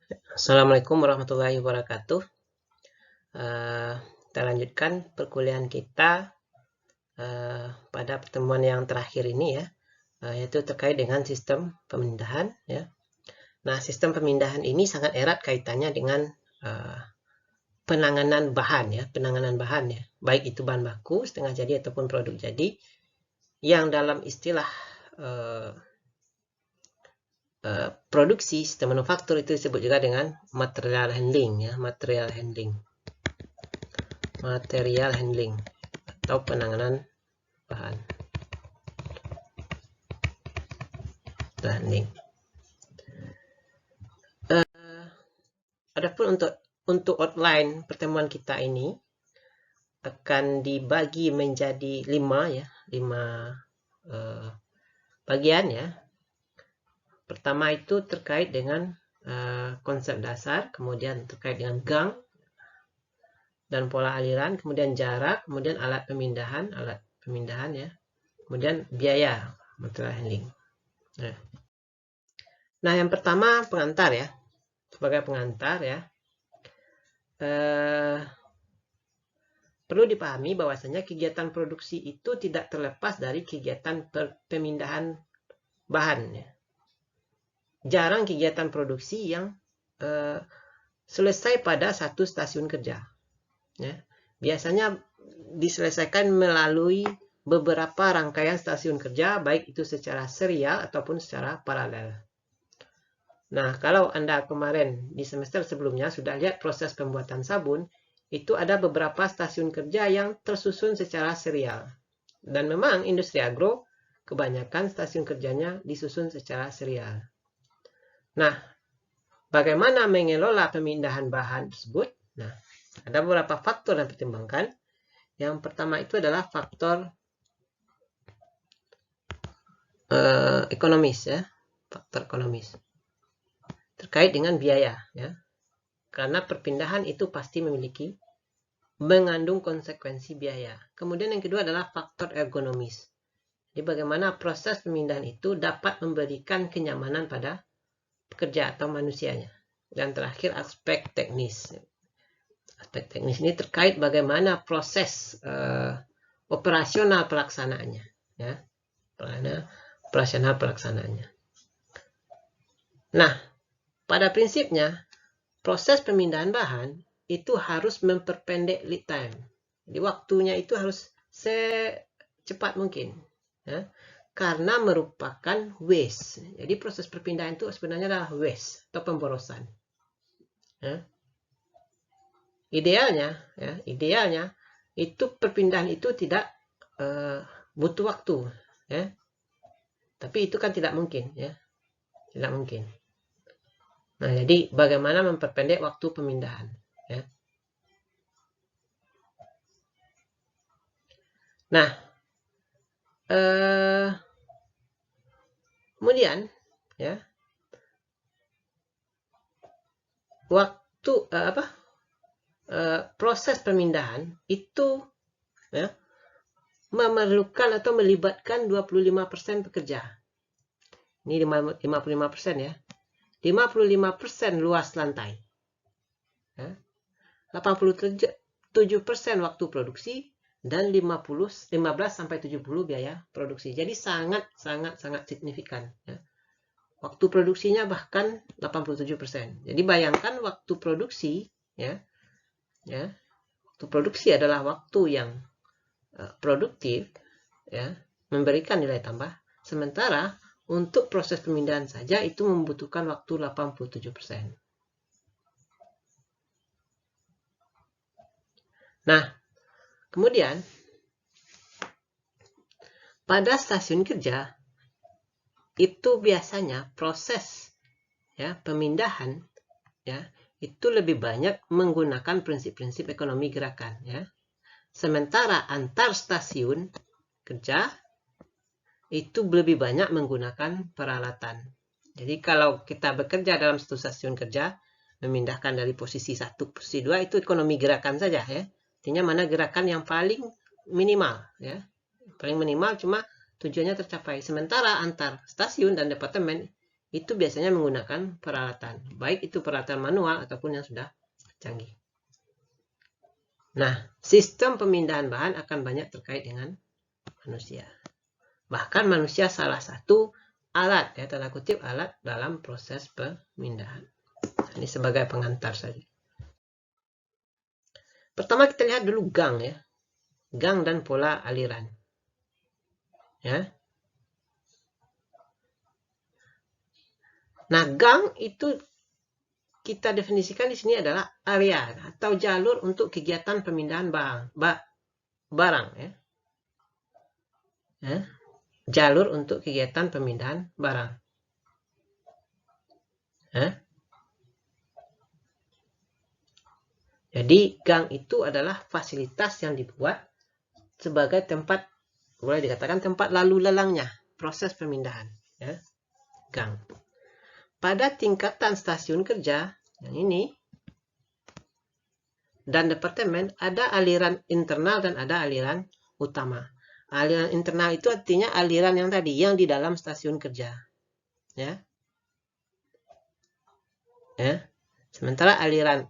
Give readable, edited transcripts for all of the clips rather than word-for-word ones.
Assalamualaikum warahmatullahi wabarakatuh. Kita lanjutkan perkuliahan kita pada pertemuan yang terakhir ini ya, yaitu terkait dengan sistem pemindahan ya. Nah, sistem pemindahan ini sangat erat kaitannya dengan penanganan bahan ya, baik itu bahan baku, setengah jadi ataupun produk jadi, yang dalam istilah produksi sistem manufaktur itu disebut juga dengan material handling ya, material handling atau penanganan bahan handling. Adapun untuk outline pertemuan kita ini akan dibagi menjadi 5 bagian ya. Pertama itu terkait dengan konsep dasar, kemudian terkait dengan gang dan pola aliran, kemudian jarak, kemudian alat pemindahan ya, kemudian biaya material handling. Nah, yang pertama pengantar ya. Sebagai pengantar ya, perlu dipahami bahwasanya kegiatan produksi itu tidak terlepas dari kegiatan pemindahan bahan ya. Jarang kegiatan produksi yang selesai pada satu stasiun kerja ya. Biasanya diselesaikan melalui beberapa rangkaian stasiun kerja, baik itu secara serial ataupun secara paralel. Nah, kalau Anda kemarin di semester sebelumnya sudah lihat proses pembuatan sabun, itu ada beberapa stasiun kerja yang tersusun secara serial. Dan memang industri agro kebanyakan stasiun kerjanya disusun secara serial. Nah, bagaimana mengelola pemindahan bahan tersebut? Nah, ada beberapa faktor yang dipertimbangkan. Yang pertama itu adalah faktor ekonomis ya, faktor ekonomis terkait dengan biaya ya. Karena perpindahan itu pasti mengandung konsekuensi biaya. Kemudian yang kedua adalah faktor ergonomis. Jadi bagaimana proses pemindahan itu dapat memberikan kenyamanan pada pekerja atau manusianya. Dan terakhir aspek teknis. Aspek teknis ini terkait bagaimana proses operasional pelaksanaannya ya. Nah, pada prinsipnya proses pemindahan bahan itu harus memperpendek lead time. Jadi waktunya itu harus secepat mungkin ya, karena merupakan waste. Jadi proses perpindahan itu sebenarnya adalah waste atau pemborosan ya. Idealnya itu perpindahan itu tidak butuh waktu ya. Tapi itu kan tidak mungkin ya. Tidak mungkin. Nah, jadi bagaimana memperpendek waktu pemindahan ya. Nah, kemudian ya, waktu proses pemindahan itu ya, memerlukan atau melibatkan 25% pekerja. Ini 55% ya. 55% luas lantai. Ya. 87% waktu produksi dan 15-70 biaya produksi. Jadi sangat signifikan ya. Waktu produksinya bahkan 87%. Jadi bayangkan waktu produksi ya. Waktu produksi adalah waktu yang produktif ya, memberikan nilai tambah. Sementara untuk proses pemindahan saja itu membutuhkan waktu 87%. Nah, kemudian pada stasiun kerja itu biasanya proses ya pemindahan ya itu lebih banyak menggunakan prinsip-prinsip ekonomi gerakan ya. Sementara antar stasiun kerja itu lebih banyak menggunakan peralatan. Jadi kalau kita bekerja dalam satu stasiun kerja, memindahkan dari posisi 1 ke posisi 2 itu ekonomi gerakan saja ya. Artinya mana gerakan yang paling minimal ya. Paling minimal cuma tujuannya tercapai. Sementara antar stasiun dan departemen itu biasanya menggunakan peralatan, baik itu peralatan manual ataupun yang sudah canggih. Nah, sistem pemindahan bahan akan banyak terkait dengan manusia. Bahkan manusia salah satu alat, ya tanda kutip alat dalam proses pemindahan. Nah, ini sebagai pengantar saja. Pertama kita lihat dulu gang, ya. Gang dan pola aliran. Ya. Nah, gang itu kita definisikan di sini adalah area atau jalur untuk kegiatan pemindahan barang, ya. Ya. Jalur untuk kegiatan pemindahan barang. Ya. Jadi gang itu adalah fasilitas yang dibuat sebagai tempat, boleh dikatakan tempat lalu lalangnya proses pemindahan, ya. Gang. Pada tingkatan stasiun kerja yang ini dan departemen ada aliran internal dan ada aliran utama. Aliran internal itu artinya aliran yang tadi yang di dalam stasiun kerja, ya. Ya. Sementara aliran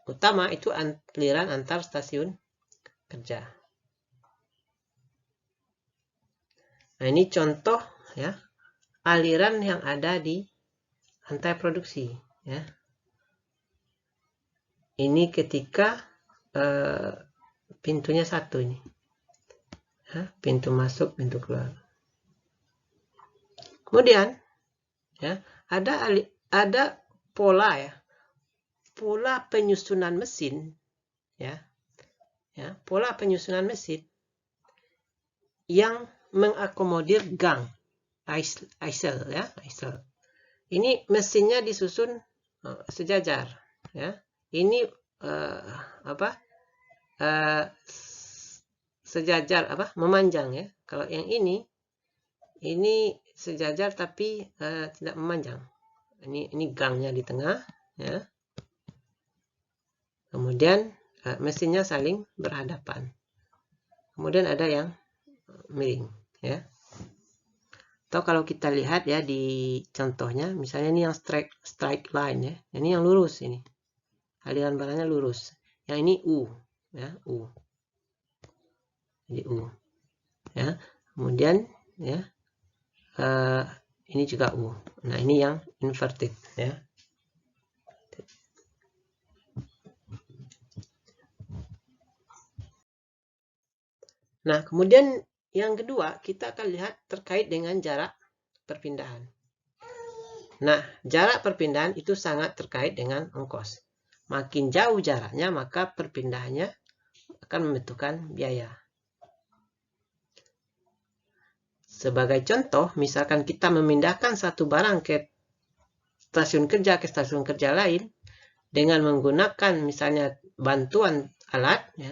utama itu aliran antar stasiun kerja. Nah, ini contoh, ya, aliran yang ada di rantai produksi, ya. Ini ketika pintunya satu ini, ya, pintu masuk, pintu keluar. Kemudian, ya, ada pola, ya, pola penyusunan mesin, ya, pola penyusunan mesin yang mengakomodir gang, ISEL, ya, ISEL. Ini mesinnya disusun sejajar, ya. Ini sejajar memanjang, ya. Kalau yang ini sejajar tapi tidak memanjang. Ini gangnya di tengah, ya. Kemudian mesinnya saling berhadapan. Kemudian ada yang miring, ya. Atau kalau kita lihat, ya, di contohnya, misalnya ini yang straight line, ya. Ini yang lurus ini. Aliran barangnya lurus. Yang ini U, ya, U. Jadi U, ya. Kemudian, ya, ini juga U. Nah, ini yang inverted, ya. Nah, kemudian yang kedua kita akan lihat terkait dengan jarak perpindahan. Nah, jarak perpindahan itu sangat terkait dengan ongkos. Makin jauh jaraknya, maka perpindahannya akan membutuhkan biaya. Sebagai contoh, misalkan kita memindahkan satu barang ke stasiun kerja ke stasiun kerja lain dengan menggunakan misalnya bantuan alat, ya,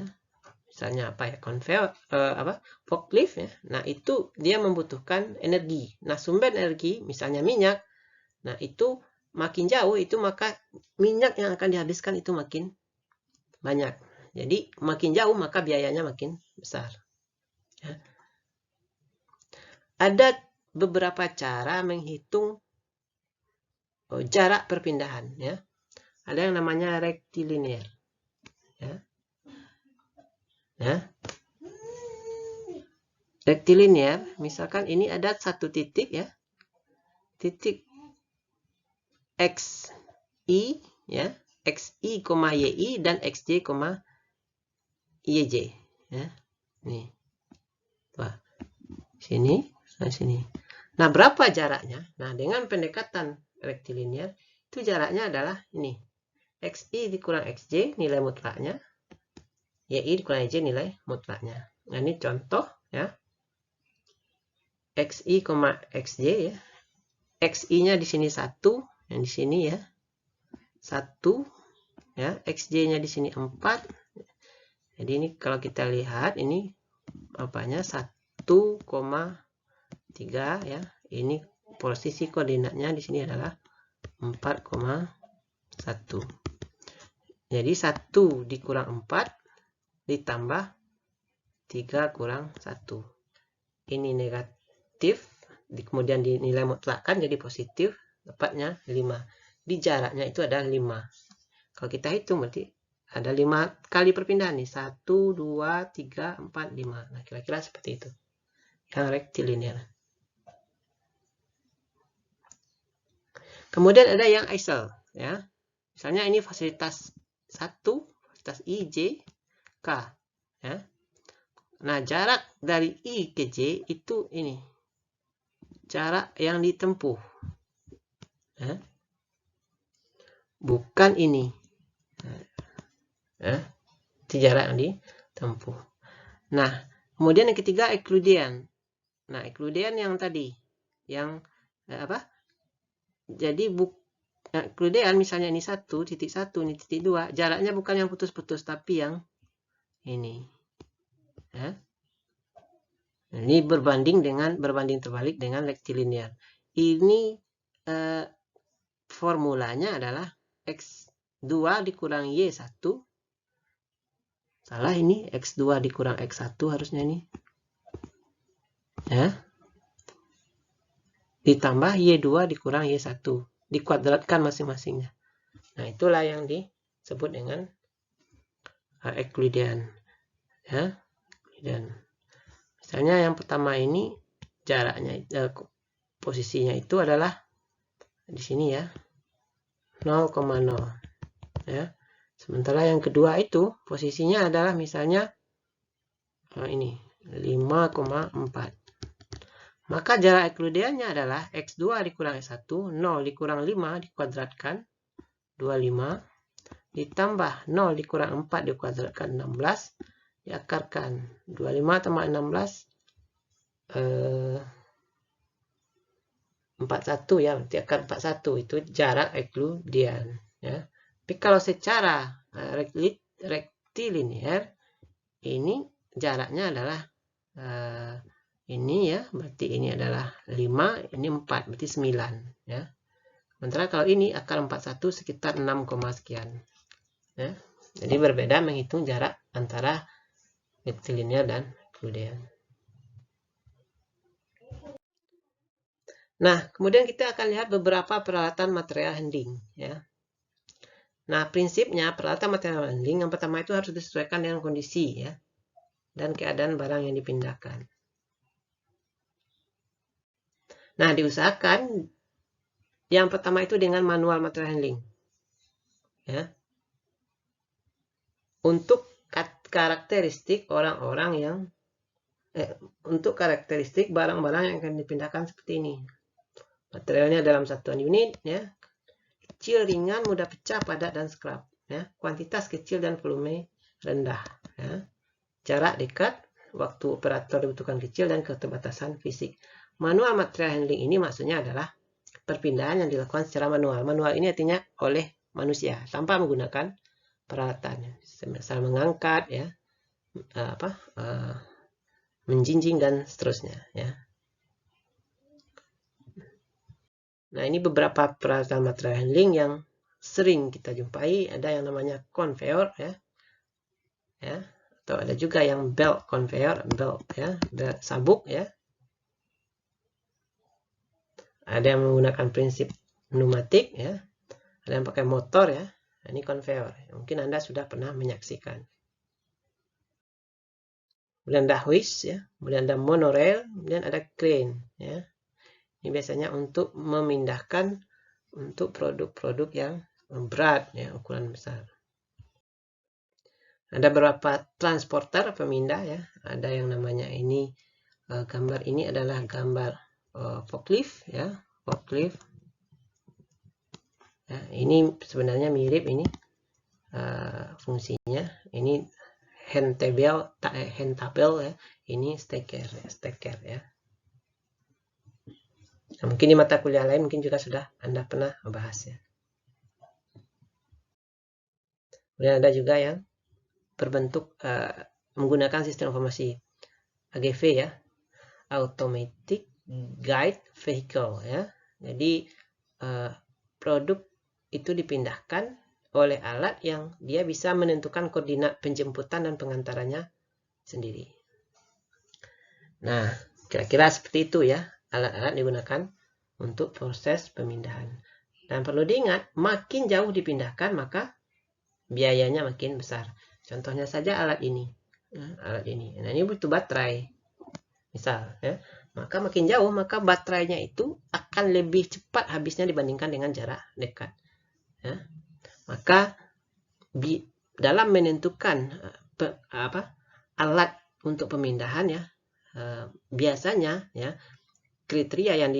misalnya konveyor, forklift, ya. Nah, itu dia membutuhkan energi. Nah, sumber energi misalnya minyak. Nah, itu makin jauh itu maka minyak yang akan dihabiskan itu makin banyak. Jadi makin jauh maka biayanya makin besar, ya. Ada beberapa cara menghitung jarak perpindahan, ya. Ada yang namanya rectilinear, ya. Rectilinear, misalkan ini ada satu titik, ya, titik XI, ya, XI, YI dan XJ, YJ, ya. Nih, wah, sini, sini. Nah, berapa jaraknya? Nah, dengan pendekatan rectilinear itu jaraknya adalah ini, XI dikurang XJ nilai mutlaknya, YI dikurang YJ nilai mutlaknya. Nah, ini contoh, ya. XI, XJ, ya. XI-nya di sini 1, yang di sini, ya, 1, ya. XJ-nya di sini 4. Jadi ini kalau kita lihat ini apanya 1,3, ya. Ini posisi koordinatnya di sini adalah 4,1. Jadi 1 dikurang 4 ditambah 3 kurang 1. Ini negatif, kemudian dinilai mutlakkan jadi positif. dapatnya 5. Di jaraknya itu ada 5. Kalau kita hitung berarti ada 5 kali perpindahan nih. 1, 2, 3, 4, 5. Nah, kira-kira seperti itu. Yang rectilinear. Kemudian ada yang isel, ya. Misalnya ini fasilitas 1, fasilitas I, J, K, ya. Nah, jarak dari I ke J itu ini. Jarak yang ditempuh. Ya. Bukan ini. Ya. Itu jarak yang ditempuh. Nah, kemudian yang ketiga Euclidean. Nah, Euclidean yang tadi. Yang apa? Jadi Euclidean misalnya ini 1, titik 1, ini titik 2. Jaraknya bukan yang putus-putus, tapi yang ini. Ya. Ini berbanding terbalik dengan rectilinear. Ini formulanya adalah X2 dikurang Y1. Salah ini, X2 dikurang X1 harusnya ini. Ya. Ditambah Y2 dikurang Y1. Dikuadratkan masing-masingnya. Nah, itulah yang disebut dengan Euclidean. Ya. Dan misalnya yang pertama ini jaraknya, posisinya itu adalah di sini ya. 0,0. Ya. Sementara yang kedua itu posisinya adalah misalnya ini 5,4. Maka jarak Euclideannya adalah X2 dikurang X1, 0 dikurang 5 dikuadratkan 25, ditambah 0 dikurang 4 dikuadratkan 16, diakarkan 25 tambah 16 41 ya, berarti akar 41 itu jarak Euclidean ya. Tapi kalau secara rectilinear ini jaraknya adalah ini ya, berarti ini adalah 5, ini 4, berarti 9 ya. Sementara kalau ini akar 41 sekitar 6, sekian ya. Jadi berbeda menghitung jarak antara rectilinear dan Euclidean. Nah, kemudian kita akan lihat beberapa peralatan material handling ya. Nah, prinsipnya peralatan material handling yang pertama itu harus disesuaikan dengan kondisi ya dan keadaan barang yang dipindahkan. Nah, diusahakan yang pertama itu dengan manual material handling. Ya. Untuk karakteristik orang-orang yang untuk karakteristik barang-barang yang akan dipindahkan seperti ini. Materialnya dalam satuan unit ya. Kecil, ringan, mudah pecah, padat dan scrap ya. Kuantitas kecil dan volume rendah ya. Jarak dekat, waktu operator dibutuhkan kecil dan keterbatasan fisik. Manual material handling ini maksudnya adalah perpindahan yang dilakukan secara manual. Manual ini artinya oleh manusia tanpa menggunakan peralatan. Misal mengangkat ya, menjinjing dan seterusnya ya. Nah, ini beberapa peralatan material handling yang sering kita jumpai. Ada yang namanya conveyor ya. Atau ada juga yang belt conveyor, belt ya, belt sabuk ya. Ada yang menggunakan prinsip pneumatik ya. Ada yang pakai motor ya. Nah, ini conveyor. Mungkin Anda sudah pernah menyaksikan. Kemudian ada hoist ya, kemudian ada monorail, kemudian ada crane ya. Ini biasanya untuk memindahkan untuk produk-produk yang berat ya, ukuran besar. Ada beberapa transporter pemindah ya. Ada yang namanya ini gambar ini adalah gambar forklift ya, forklift. Ya, ini sebenarnya mirip ini fungsinya. Ini handtable ya. Ini stacker ya. Nah, mungkin di mata kuliah lain mungkin juga sudah Anda pernah membahas ya. Kemudian ada juga yang berbentuk menggunakan sistem informasi AGV ya, Automatic Guide Vehicle ya. Jadi produk itu dipindahkan oleh alat yang dia bisa menentukan koordinat penjemputan dan pengantarannya sendiri. Nah, kira-kira seperti itu ya alat-alat digunakan untuk proses pemindahan. Dan perlu diingat, makin jauh dipindahkan maka biayanya makin besar. Contohnya saja alat ini. Alat ini. Nah, ini butuh baterai. Misal, ya. Maka makin jauh, maka baterainya itu akan lebih cepat habisnya dibandingkan dengan jarak dekat. Ya. Maka dalam menentukan alat untuk pemindahan, ya, biasanya, ya, kriteria yang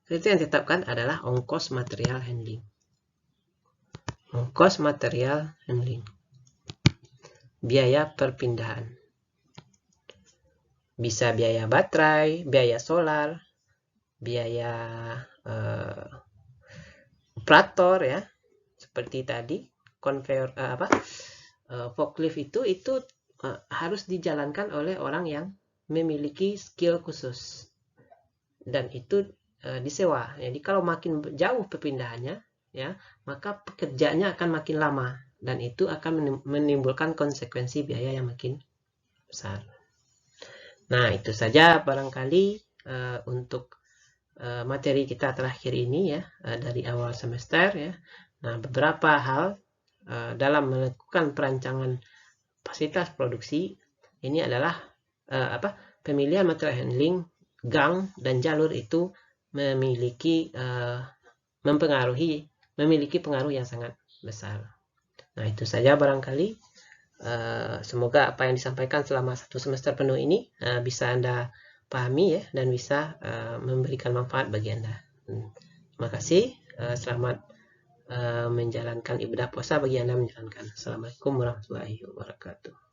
kriteria yang ditetapkan adalah ongkos material handling. Ongkos material handling. Biaya perpindahan. Bisa biaya baterai, biaya solar, biaya operator, ya. Seperti tadi, conveyor forklift itu harus dijalankan oleh orang yang memiliki skill khusus. Dan itu disewa. Jadi kalau makin jauh perpindahannya, ya, maka pekerjaannya akan makin lama dan itu akan menimbulkan konsekuensi biaya yang makin besar. Nah, itu saja barangkali untuk materi kita terakhir ini, ya, dari awal semester, ya. Nah, beberapa hal dalam melakukan perancangan fasilitas produksi ini adalah pemilihan material handling, gang dan jalur itu memiliki pengaruh yang sangat besar. Nah, itu saja barangkali. Semoga apa yang disampaikan selama 1 semester penuh ini bisa Anda pahami, ya, dan bisa memberikan manfaat bagi Anda. Terima kasih. Selamat menjalankan ibadah puasa bagi Anda menjalankan. Assalamualaikum warahmatullahi wabarakatuh.